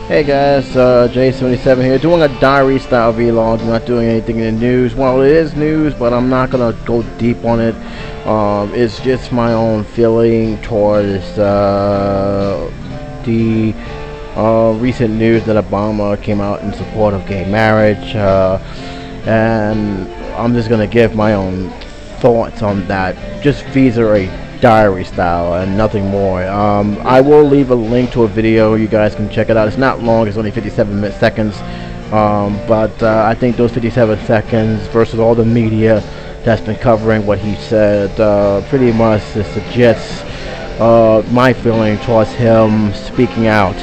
Hey guys, J77 here, doing a diary style vlog. I'm not doing anything in the news. Well, it is news, but I'm not gonna go deep on it. It's just my own feeling towards the recent news that Obama came out in support of gay marriage, and I'm just gonna give my own thoughts on that, just vis-a-vis diary style and nothing more. I will leave a link to a video. You guys can check it out. It's not long. It's only 57 seconds. But I think those 57 seconds versus all the media that's been covering what he said pretty much suggests my feeling towards him speaking out.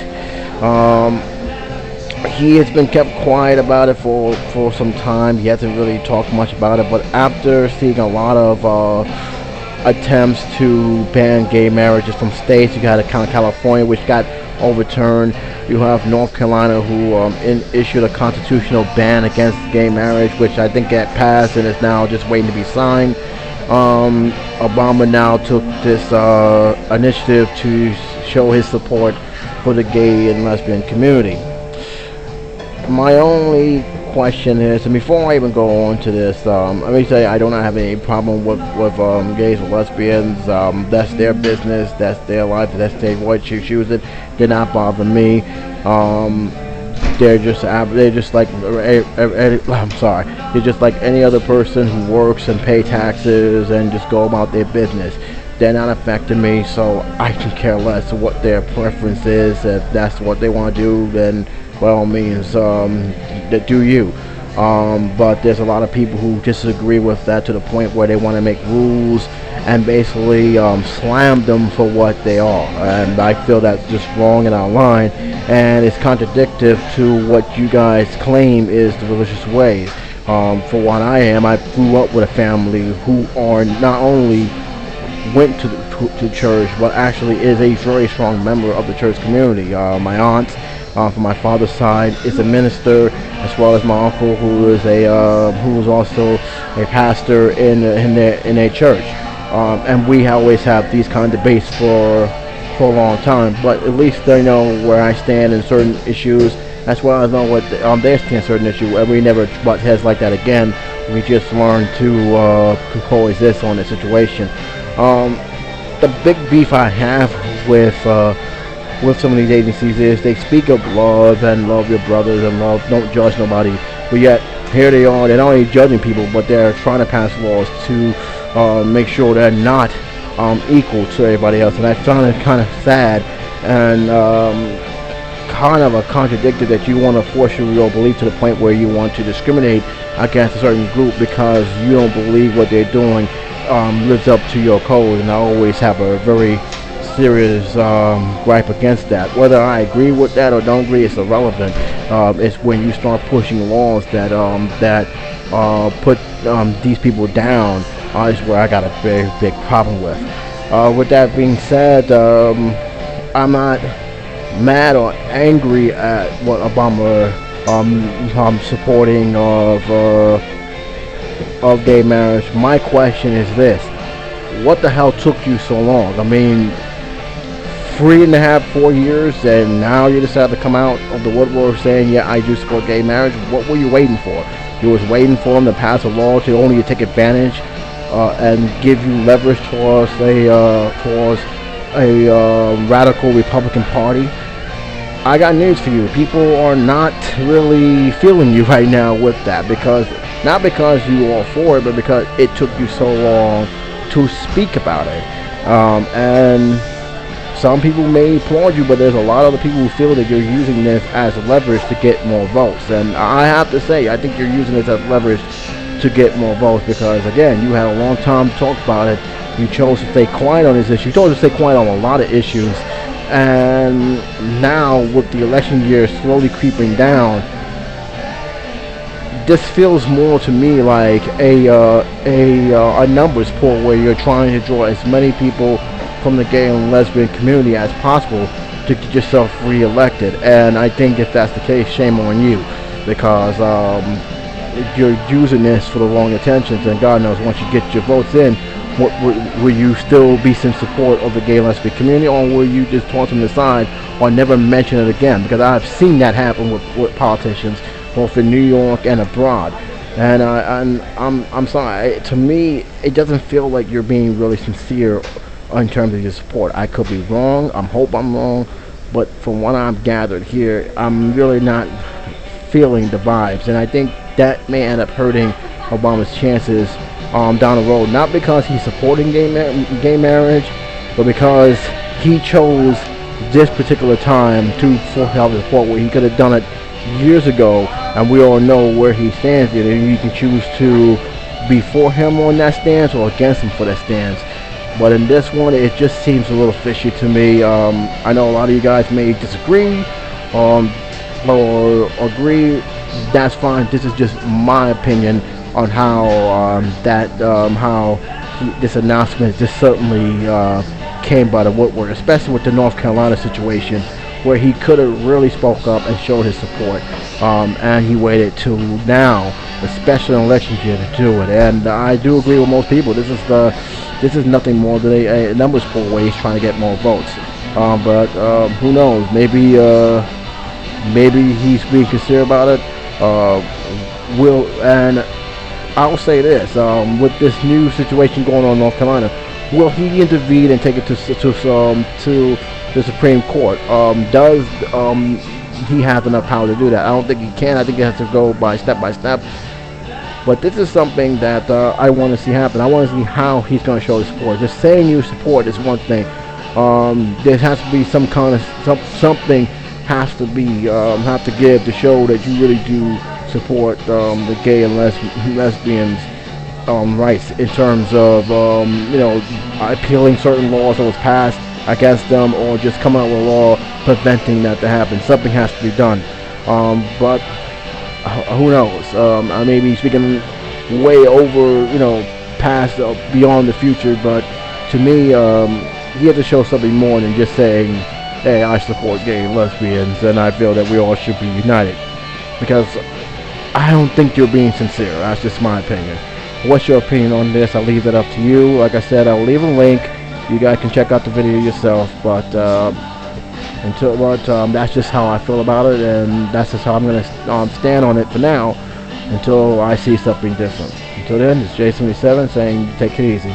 He has been kept quiet about it for some time. He hasn't really talked much about it. But after seeing a lot of attempts to ban gay marriages from states, you got California, which got overturned. You have North Carolina, who issued a constitutional ban against gay marriage, which I think got passed and is now just waiting to be signed. Obama now took this initiative to show his support for the gay and lesbian community. My only question is, and before I even go on to this, let me say I do not have any problem with gays or lesbians. That's their business, that's their life, that's their what you choose it. Did not bother me. They're just like I'm sorry. They're just like any other person who works and pay taxes and just go about their business. They're not affecting me, so I can care less what their preference is. If that's what they want to do, then by all means, that do you. But there's a lot of people who disagree with that to the point where they want to make rules and basically slam them for what they are. And I feel that's just wrong and out of line, and it's contradictory to what you guys claim is the religious way. For what I am, I grew up with a family who are not only went to church, but actually is a very strong member of the church community. My aunt, from my father's side, is a minister, as well as my uncle, who is also a pastor in a church. And we always have these kind of debates for a long time. But at least they know where I stand in certain issues, as well as know what they stand in certain issues. And we never butt heads like that again. We just learn to coexist on the situation. The big beef I have with some of these agencies is they speak of love and love your brothers and don't judge nobody, but yet here they are, they're not only judging people, but they're trying to pass laws to make sure they're not equal to everybody else. And I find it kind of sad and kind of a contradictory that you want to force your belief to the point where you want to discriminate against a certain group because you don't believe what they're doing lives up to your code. And I always have a very serious gripe against that. Whether I agree with that or don't agree, it's irrelevant. It's when you start pushing laws that put these people down is where I got a very big problem with. With that being said, I'm not mad or angry at what Obama supporting of gay marriage. My question is this: what the hell took you so long? I mean, 3.5, 4 years, and now you decide to come out of the woodwork saying, yeah, I do support gay marriage. What were you waiting for? You was waiting for them to pass a law to only take advantage and give you leverage towards a radical Republican Party. I got news for you. People are not really feeling you right now with that, not because you are for it, but because it took you so long to speak about it. And some people may applaud you, but there's a lot of other people who feel that you're using this as leverage to get more votes. And I have to say, I think you're using this as leverage to get more votes because, again, you had a long time to talk about it. You chose to stay quiet on this issue. You chose to stay quiet on a lot of issues. And now, with the election year slowly creeping down, this feels more to me like a numbers pool where you're trying to draw as many people from the gay and lesbian community as possible to get yourself re-elected. And I think if that's the case, shame on you, because you're using this for the wrong intentions, and God knows once you get your votes in, will you still be in support of the gay and lesbian community, or will you just toss them aside or never mention it again? Because I've seen that happen with politicians, both in New York and abroad. And I'm sorry. To me, it doesn't feel like you're being really sincere in terms of your support. I could be wrong. I hope I'm wrong, but from what I've gathered here, I'm really not feeling the vibes, and I think that may end up hurting Obama's chances down the road. Not because he's supporting gay marriage, but because he chose this particular time to fulfill his support, where he could have done it years ago, and we all know where he stands. And you can choose to be for him on that stance or against him for that stance. But in this one, it just seems a little fishy to me. I know a lot of you guys may disagree or agree. That's fine. This is just my opinion on how this announcement just certainly came by the woodwork, especially with the North Carolina situation, where he could have really spoke up and showed his support, and he waited till now, especially in election year, to do it. And I do agree with most people. This is nothing more than a numbers pool where he's trying to get more votes. But who knows? Maybe he's being sincere about it. And I'll say this: with this new situation going on in North Carolina, will he intervene and take it to the Supreme Court? Does he have enough power to do that? I don't think he can. I think he has to go by step. But this is something that I want to see happen. I want to see how he's going to show his support. Just saying you support is one thing. There has to be some kind of something has to give to show that you really do support the gay and lesbians rights, in terms of appealing certain laws that was passed against them, or just coming out with a law preventing that to happen. Something has to be done. But who knows? I may be speaking way over, past, beyond the future, but to me, he has to show something more than just saying, hey, I support gay and lesbians, and I feel that we all should be united. Because I don't think you're being sincere. That's just my opinion. What's your opinion on this? I'll leave it up to you. Like I said, I'll leave a link. You guys can check out the video yourself, but that's just how I feel about it, and that's just how I'm going to stand on it for now until I see something different. Until then, it's J77 saying take it easy.